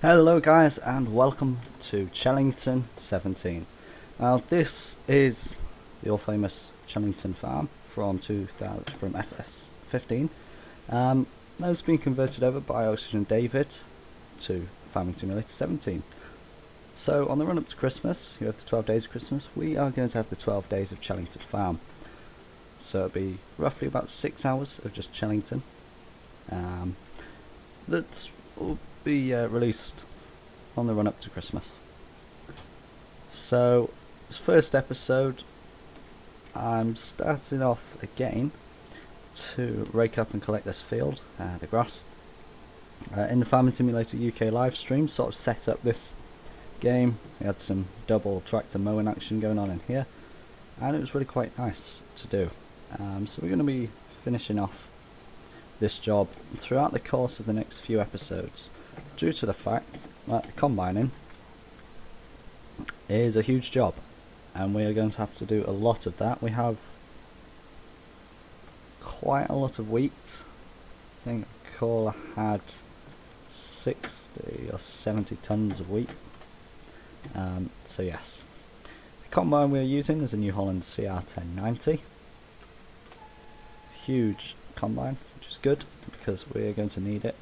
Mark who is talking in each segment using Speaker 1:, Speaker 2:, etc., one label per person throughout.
Speaker 1: Hello guys and welcome to Chellington 17. Now this is the all famous Chellington farm from FS17. That's been converted over by Oxygen David to Farming Simulator 17. So on the run up to Christmas, you have the 12 days of Christmas, we are going to have the 12 days of Chellington farm. So it'll be roughly about 6 hours of just Chellington. That will be released on the run up to Christmas. So this first episode, I'm starting off again to rake up and collect this field, the grass. In the Farming Simulator UK live stream, sort of set up this game. We had some double tractor mowing action going on in here, and it was really quite nice to do. So we're going to be finishing off this job throughout the course of the next few episodes, due to the fact that combining is a huge job and we are going to have to do a lot of that. We have quite a lot of wheat. I think Corsair had 60 or 70 tons of wheat. So yes, the combine we're using is a New Holland CR1090. Huge combine, which is good because we're going to need it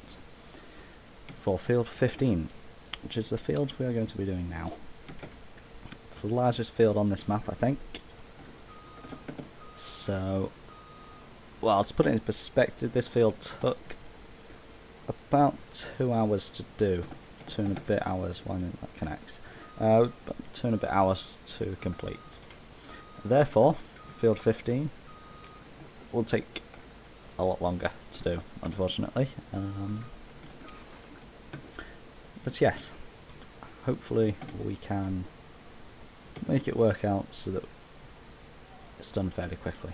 Speaker 1: for field 15, which is the field we are going to be doing now. It's the largest field on this map, I think. So, well, to put it in perspective, this field took about 2 hours to do. 2 and a bit hours when that connects. 2 and a bit hours to complete. Therefore, field 15 will take a lot longer to do, unfortunately. But yes, hopefully we can make it work out so that it's done fairly quickly.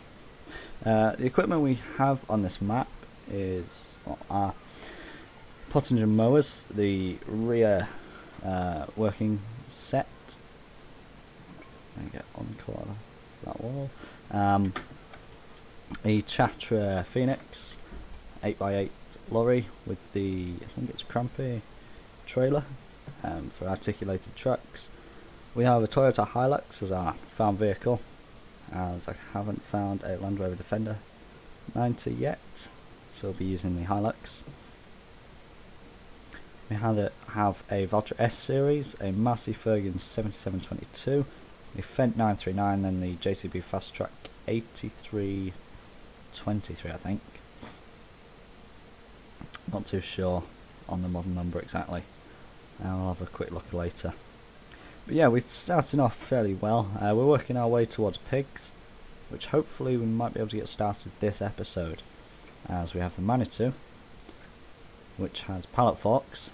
Speaker 1: The equipment we have on this map is our Pottinger mowers, the rear working set. Let me get on corner that wall. A Chatra Phoenix 8x8 lorry with the, I think it's crampy trailer for articulated trucks. We have a Toyota Hilux as our farm vehicle, as I haven't found a Land Rover Defender 90 yet, so we'll be using the Hilux. We have a Valtra S series, a Massey Ferguson 7722, a Fendt 939, and the JCB Fast Track 8323, I think. Not too sure on the model number exactly. I'll have a quick look later. But yeah, we're starting off fairly well. We're working our way towards pigs, which hopefully we might be able to get started this episode, as we have the Manitou, which has pallet forks,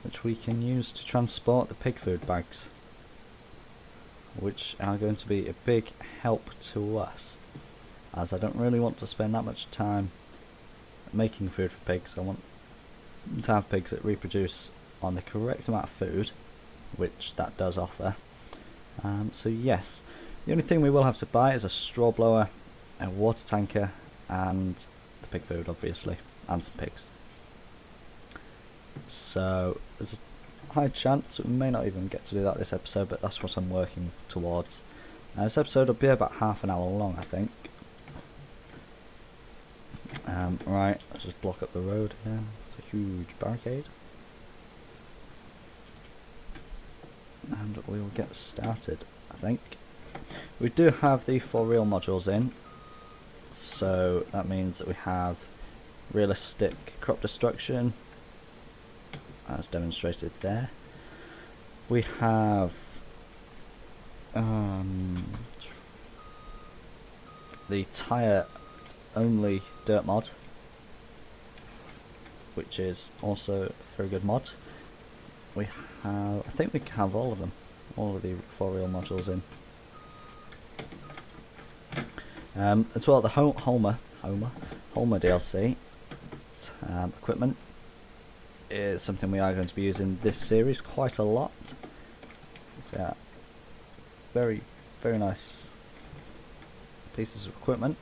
Speaker 1: which we can use to transport the pig food bags, which are going to be a big help to us, as I don't really want to spend that much time making food for pigs. I want to have pigs that reproduce on the correct amount of food, which that does offer. So yes, the only thing we will have to buy is a straw blower, a water tanker, and the pig food obviously, and some pigs. So there's a high chance we may not even get to do that this episode, but that's what I'm working towards. This episode will be about half an hour long, I think. Right, let's just block up the road here. It's a huge barricade. And we will get started, I think. We do have the 4 reel modules in, so that means that we have realistic crop destruction, as demonstrated there. We have the tyre only dirt mod, which is also a very good mod. We have, I think we have all of them, all of the 4 reel modules in. As well, the Homer DLC equipment is something we are going to be using this series quite a lot. So very, very nice pieces of equipment.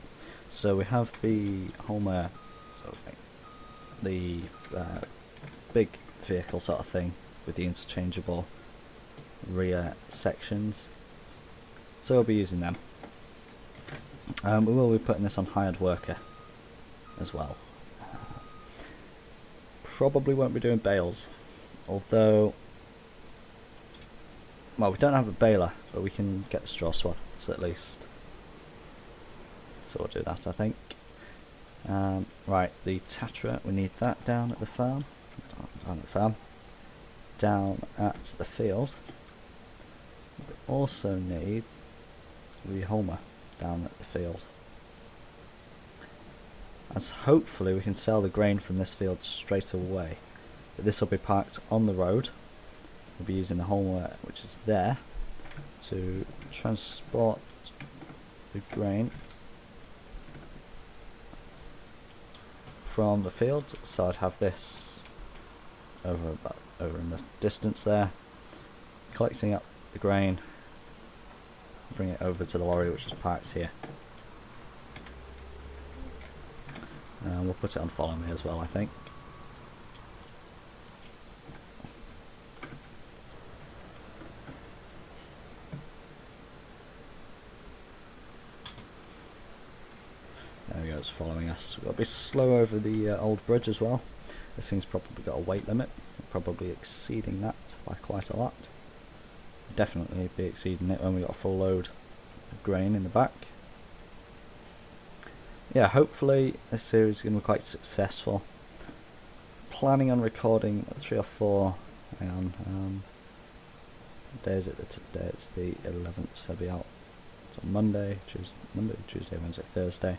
Speaker 1: So we have the Homer, so the big vehicle sort of thing with the interchangeable rear sections, so we'll be using them. We will be putting this on hired worker as well. Probably won't be doing bales, although, well, we don't have a baler, but we can get the straw swaths at least, so we'll do that, I think. Right, the Tatra, we need that down at the farm, down at the field. We also need the Homer down at the field, as hopefully we can sell the grain from this field straight away. But this will be parked on the road. We'll be using the Homer, which is there, to transport the grain from the field. So I'd have this over in the distance there, collecting up the grain, bring it over to the lorry which is parked here. And we'll put it on follow me as well, I think. There we go, it's following us. We've got to be slow over the old bridge as well. This thing's probably got a weight limit, probably exceeding that by quite a lot. Definitely be exceeding it when we got a full load of grain in the back. Yeah, hopefully this series is going to be quite successful. Planning on recording 3 or 4. Hang on, what day is it today? It's the 11th, so it'll be out on Monday, Tuesday, Wednesday, Thursday.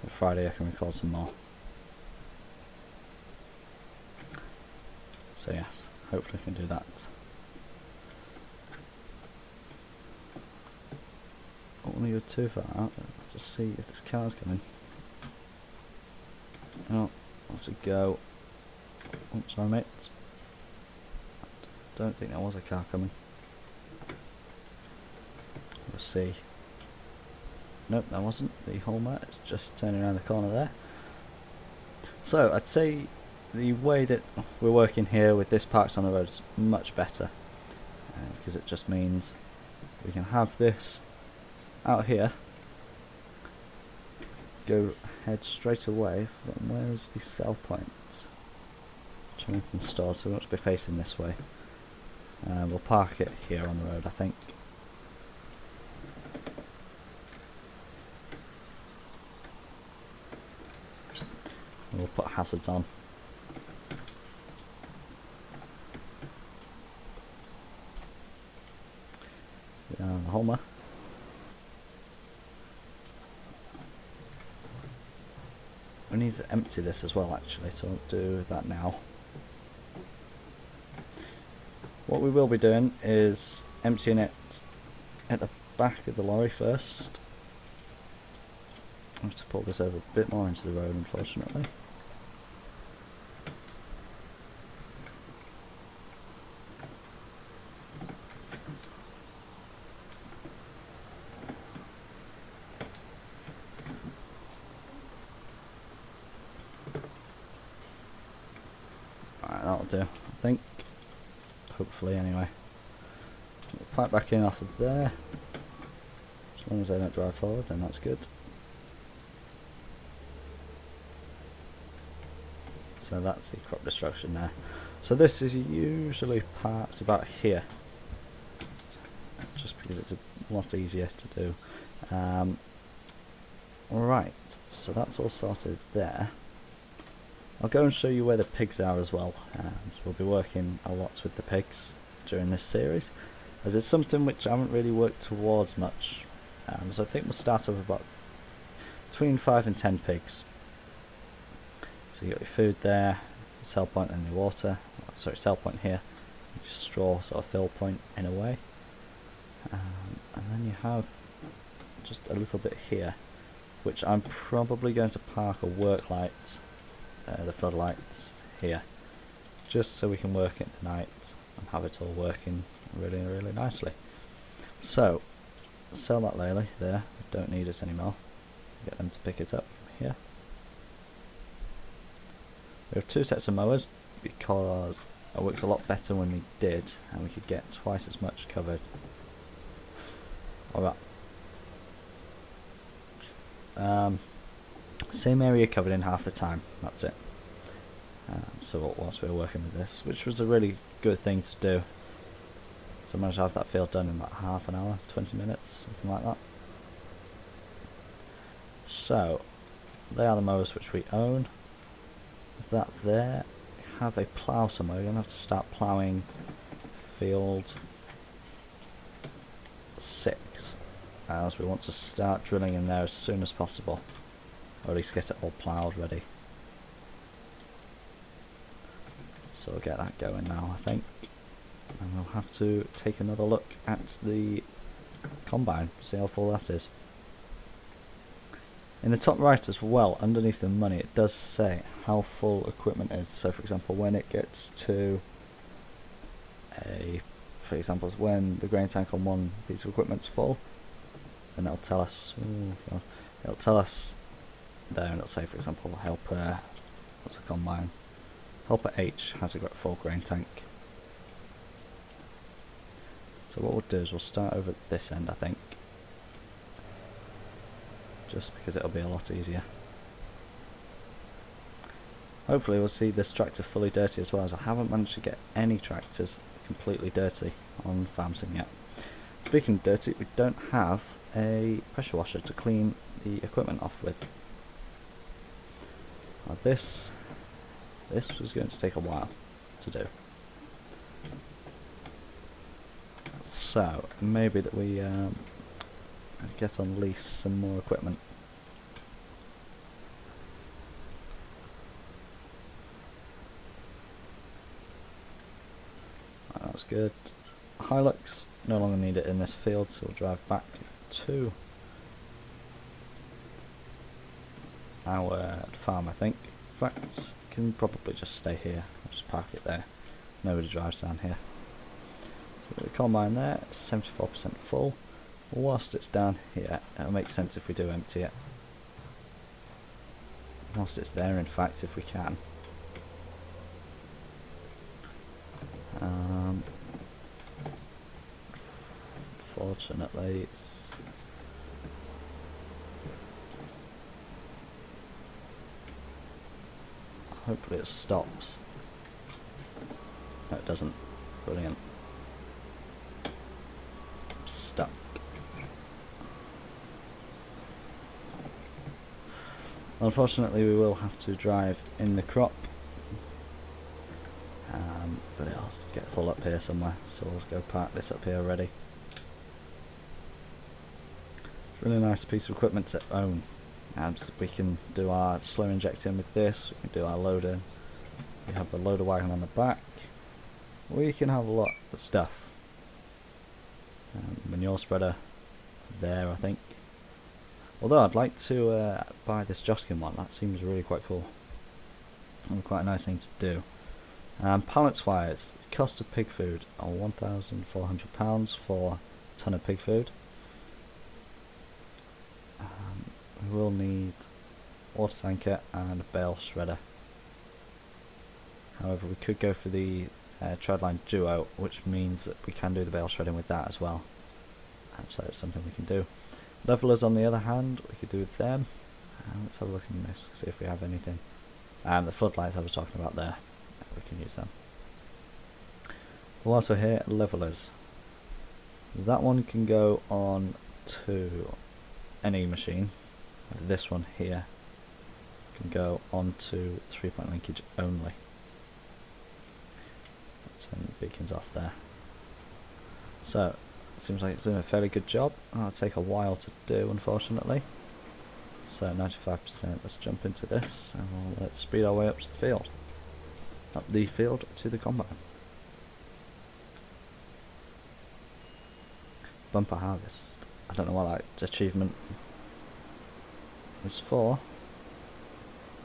Speaker 1: And Friday I can record some more. So yes, hopefully I can do that. I don't want to go too far out, just see if this car's coming. Oh, I'll have to go. Oh, sorry mate. Don't think there was a car coming. We'll see. Nope, that wasn't. The Homer is just turning around the corner there. So, I'd say the way that we're working here with this parked on the road is much better. Because it just means we can have this out here, go head straight away from, where is the sell point? Chellington store, so we want to be facing this way. We'll park it here on the road, I think. We'll put hazards on. The Homer. We need to empty this as well actually, so I'll do that now. What we will be doing is emptying it at the back of the lorry first. I have to pull this over a bit more into the road, unfortunately. Alright, that'll do, I think. Hopefully, anyway. We'll pipe back in off of there. As long as they don't drive forward, then that's good. So that's the crop destruction there. So this is usually parked about here, just because it's a lot easier to do. Right, so that's all sorted there. I'll go and show you where the pigs are as well. So we'll be working a lot with the pigs during this series, as it's something which I haven't really worked towards much. So I think we'll start off about between 5 and 10 pigs. So you got your food there, your sell point and your water. Sorry, sell point here, your straw sort of fill point in a way. And then you have just a little bit here, which I'm probably going to park a work light, the floodlights here, just so we can work at night and have it all working really, really nicely. So, sell that Lely there, don't need it anymore. Get them to pick it up from here. We have 2 sets of mowers, because it works a lot better when we did, and we could get twice as much covered. Alright. Same area covered in half the time, that's it. So whilst we were working with this, which was a really good thing to do. So I managed to have that field done in like half an hour, 20 minutes, something like that. So, they are the mowers which we own. That there, we have a plough somewhere. We're going to have to start ploughing field 6, as we want to start drilling in there as soon as possible, or at least get it all ploughed ready. So we'll get that going now, I think, and we'll have to take another look at the combine, see how full that is. In the top right as well, underneath the money, it does say how full equipment is. So for example, when it gets to for example, when the grain tank on one piece of equipment's full, then it'll tell us, it'll tell us there, and it'll say, for example, helper, what's a combine? Helper H has a full grain tank. So what we'll do is we'll start over at this end, I think, just because it'll be a lot easier. Hopefully we'll see this tractor fully dirty as well, as I haven't managed to get any tractors completely dirty on FarmSim yet. Speaking of dirty, we don't have a pressure washer to clean the equipment off with. Now this was going to take a while to do. So maybe that we get on lease some more equipment. That was good. Hilux, no longer need it in this field, so we'll drive back to our farm, I think. In fact, can probably just stay here. I'll just park it there. Nobody drives down here. So the combine there, 74% full. Whilst it's down here, it'll make sense if we do empty it. Whilst it's there, in fact, if we can. Fortunately, hopefully it stops. No, it doesn't. Brilliant. Stuck. Unfortunately, we will have to drive in the crop, but it'll get full up here somewhere, so we'll go park this up here already. It's a really nice piece of equipment to own. So we can do our slow injecting with this, we can do our loader, we have the loader wagon on the back, we can have a lot of stuff. Manure spreader there, I think. Although I'd like to buy this Joskin one, that seems really quite cool. And quite a nice thing to do. Pallets wise, the cost of pig food are £1,400 for a ton of pig food. We will need water tanker and a bale shredder. However, we could go for the Treadline Duo, which means that we can do the bale shredding with that as well. So it's something we can do. Levelers, on the other hand, we could do with them. Let's have a look in this, see if we have anything. The floodlights I was talking about there, we can use them. We'll also here, levelers. That one can go on to any machine. This one here can go on to 3-point linkage only. Turn the beacons off there. So it seems like it's doing a fairly good job. It'll take a while to do, unfortunately. So 95%. Let's jump into this and let's speed our way up to the field. Up the field to the combine. Bumper harvest. I don't know what that achievement is for.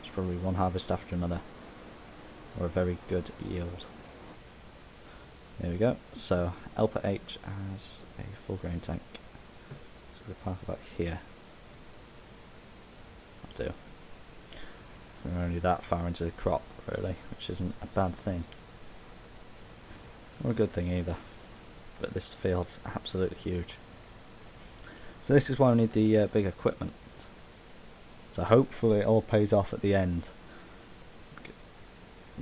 Speaker 1: It's probably one harvest after another, or a very good yield. There we go. So Helper H has a full grain tank. So we'll park about here. That'll do. We're only that far into the crop, really, which isn't a bad thing. Or a good thing either. But this field's absolutely huge. So this is why we need the big equipment. So hopefully it all pays off at the end.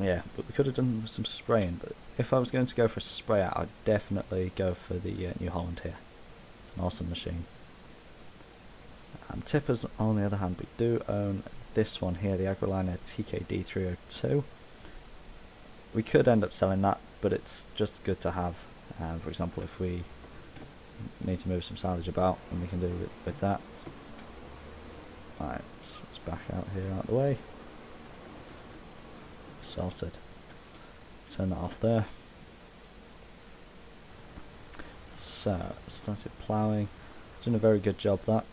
Speaker 1: Yeah, but we could have done some spraying, but if I was going to go for a spray out, I'd definitely go for the New Holland here. An awesome machine. Tippers, on the other hand, we do own this one here, the Agroliner TKD302. We could end up selling that, but it's just good to have. For example, if we need to move some silage about, and we can do it with that. Right, let's back out here, out of the way. Sorted. Turn that off there. So, started ploughing. Doing a very good job, that.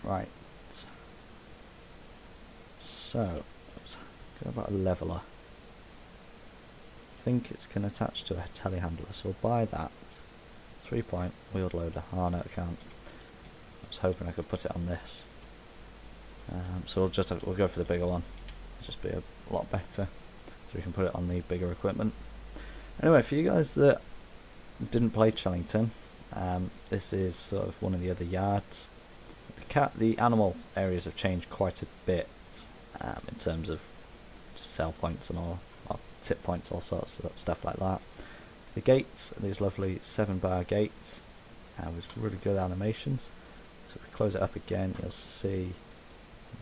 Speaker 1: Right. So, let's go about a leveler. I think it's can attach to a telehandler, so we'll buy that. 3-point wheeled loader. Oh no, it can't. I was hoping I could put it on this. So we'll go for the bigger one. It'll just be a lot better, so we can put it on the bigger equipment. Anyway, for you guys that didn't play Chellington, this is sort of one of the other yards. The animal areas have changed quite a bit in terms of just sell points and all, or tip points, all sorts of stuff like that. The gates, these lovely 7-bar gates, with really good animations. So if we close it up again, you'll see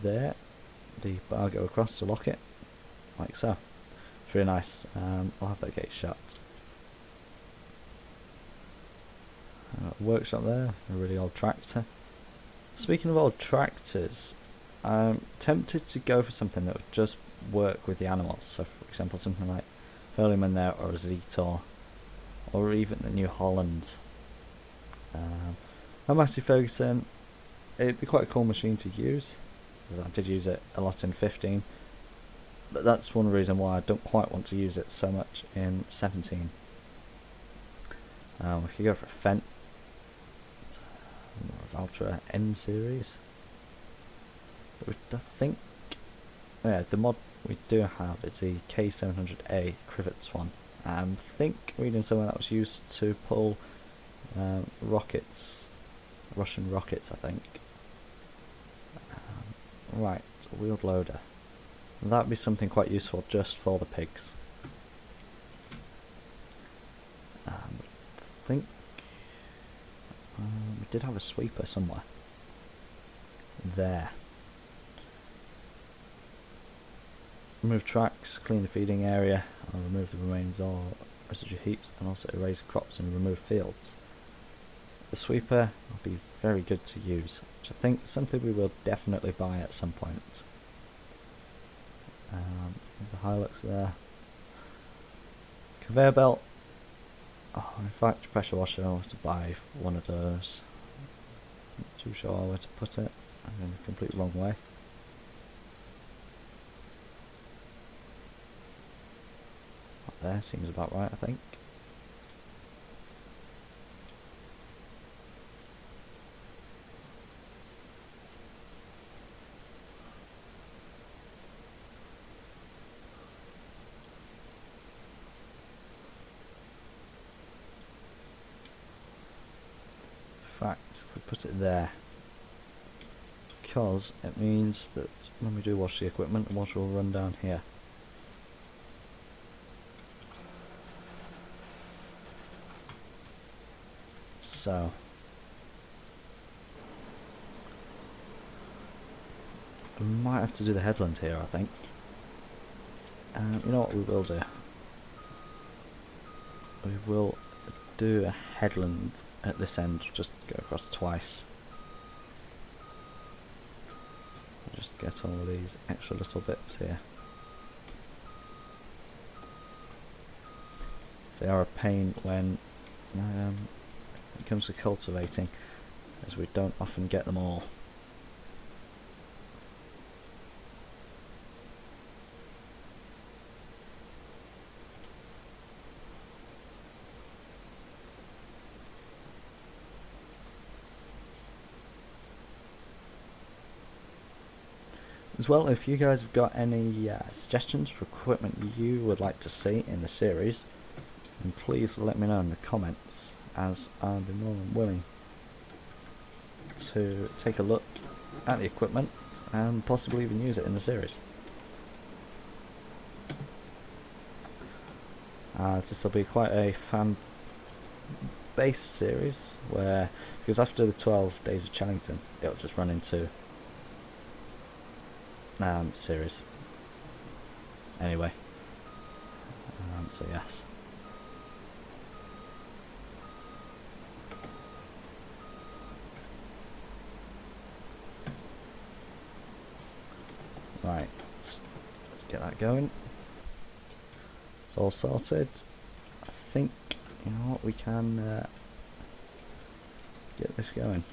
Speaker 1: there the bar go across to lock it, like so. It's really nice. I'll have that gate shut. Workshop there, a really old tractor. Speaking of old tractors, I'm tempted to go for something that would just work with the animals. So for example, something like Hurleyman there, or a Zetor, or even the New Holland. A Massey Ferguson, it'd be quite a cool machine to use, because I did use it a lot in 15, but that's one reason why I don't quite want to use it so much in 17. We could go for a Fent, or a Valtra N series, which I think, yeah, the mod we do have is the K700A Crivets one. I think reading somewhere that was used to pull rockets, Russian rockets, I think. Right, wheeled loader. That'd be something quite useful just for the pigs. I think we did have a sweeper somewhere. There. Remove tracks, clean the feeding area, and remove the remains or residue heaps, and also erase crops and remove fields. The sweeper will be very good to use, which I think is something we will definitely buy at some point. The Hilux there. Conveyor belt. Oh, in fact, pressure washer, I'll have to buy one of those. Not too sure where to put it. I'm in the complete wrong way. Up there seems about right, I think. Fact, if we put it there, because it means that when we do wash the equipment, the water will run down here. So we might have to do the headland here, I think. You know what we will do? We will do a headland at this end, just go across twice. Just get all of these extra little bits here. They are a pain when it comes to cultivating, as we don't often get them all. As well, if you guys have got any suggestions for equipment you would like to see in the series, then please let me know in the comments, as I'll be more than willing to take a look at the equipment and possibly even use it in the series. As this will be quite a fan-based series, because after the 12 days of Chellington, it'll just run into series. Anyway, so yes. Right, let's get that going. It's all sorted. I think, you know what, we can get this going.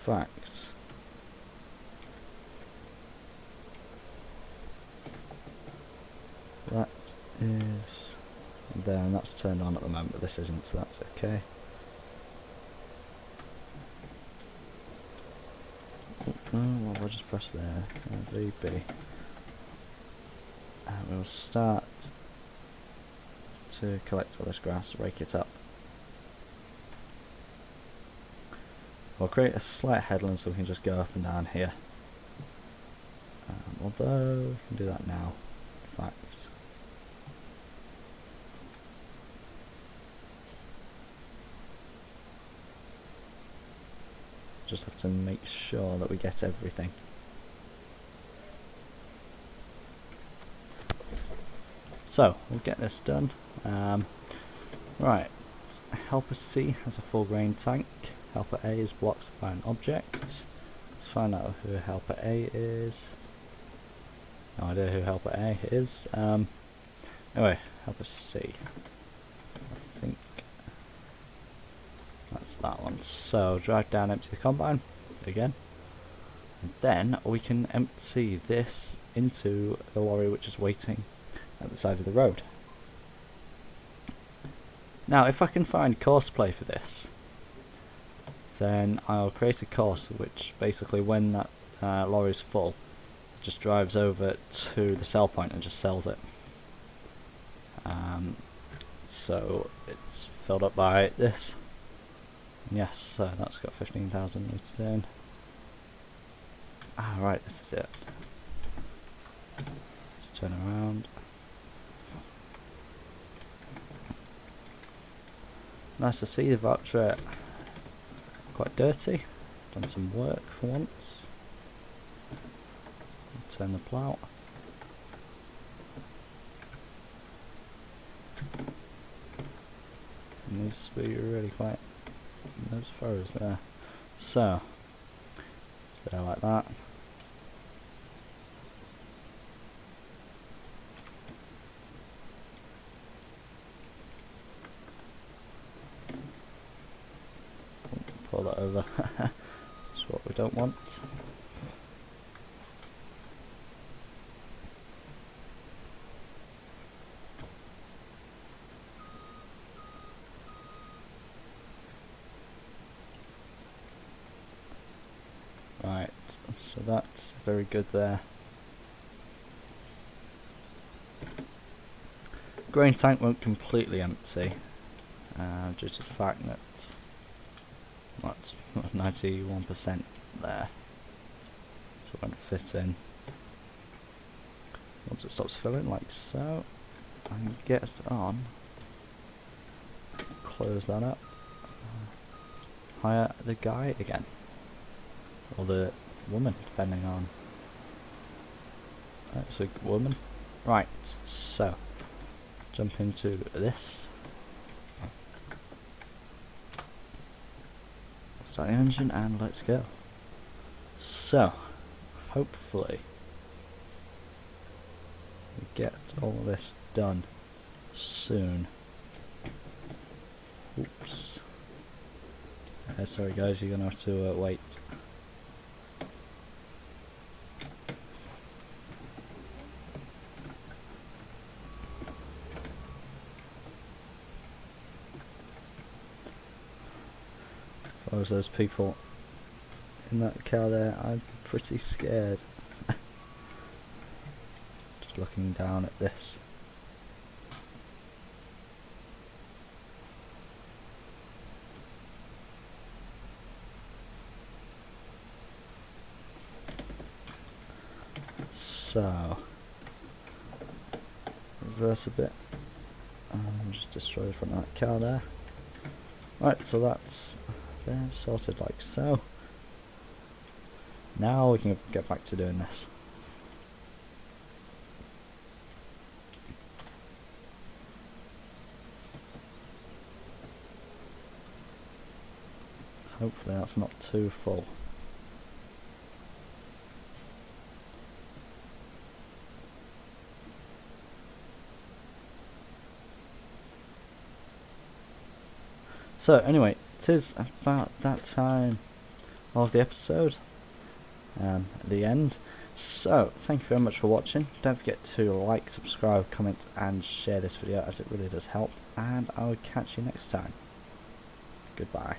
Speaker 1: In fact, that is there, and that's turned on at the moment, but this isn't, so that's okay. Well, we'll just press there, VB, and we'll start to collect all this grass, rake it up. We'll create a slight headland so we can just go up and down here. Although we can do that now, in fact. Just have to make sure that we get everything. So we'll get this done. Right, helper C has a full grain tank. Helper A is blocked by an object. Let's find out who helper A is. No idea who helper A is. Anyway, helper C. I think that's that one. So drag down, empty the combine again, and then we can empty this into the lorry which is waiting at the side of the road. Now if I can find course play for this, then I'll create a course which basically when that lorry is full, just drives over to the sell point and just sells it. So it's filled up by this. Yes, that's got 15,000 litres in. Ah, right, this is it. Let's turn around. Nice to see the voucher. Quite dirty. Done some work for once. Turn the plough. It needs to be really quite those furrows there. So there like that. Pull that over. That's what we don't want. Right, so that's very good there. Grain tank won't completely empty due to the fact that that's 91% there, so it won't fit in. Once it stops filling like so, I can get on, close that up, hire the guy again. Or the woman, depending on. That's a woman. Right, so jump into this. Start the engine and let's go. So, hopefully, we get all this done soon. Oops. Sorry guys, you're gonna have to wait. I was those people in that car there, I'm pretty scared. Just looking down at this. So, reverse a bit, and just destroy the front of that car there. Right, so that's there, sorted like so. Now we can get back to doing this. Hopefully that's not too full. So anyway, it is about that time of the episode, at the end. So thank you very much for watching. Don't forget to like, subscribe, comment and share this video, as it really does help, and I will catch you next time. Goodbye.